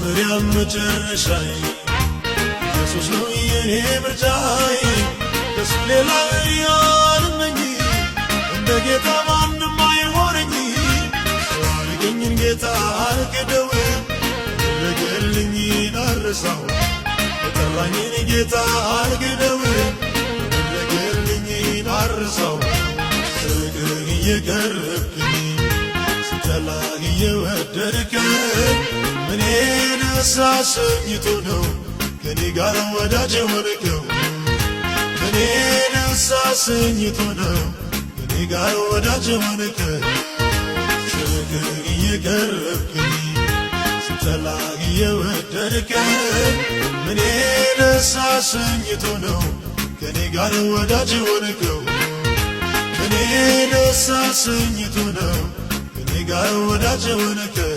መጀመሪያም መጨረሻዬ ኢየሱስ ነው የኔ ምርጫዬ ከሱ ሌላ ያልመኝ እንደ ጌታ ማንም አይሆነኝ ያረገኝን ጌታ አልክደው ያደረገልኝ አልረሳው የጠራኝን ጌታ አልክደው ያደረገልኝ አልረሳው ፍቅር እየቀረብክኝ ስትጠላኝ እየወደድከኝ እኔን ደስ አሰኝቶ ነው ከኔ ጋር ወዳጅ ሆንከው እኔን ደስ አሰኝቶ ነው ከኔ ጋር ወዳጅ ሆንከው ፍቅር እየቀረብክኝ ስትጠላኝ እየወደድከኝ እኔን ደስ አሰኝቶ ነው ከኔ ጋር ወዳጅ ሆንከው እኔን ደስ አሰኝቶ ነው ከኔ ጋር ወዳጅ ሆንከው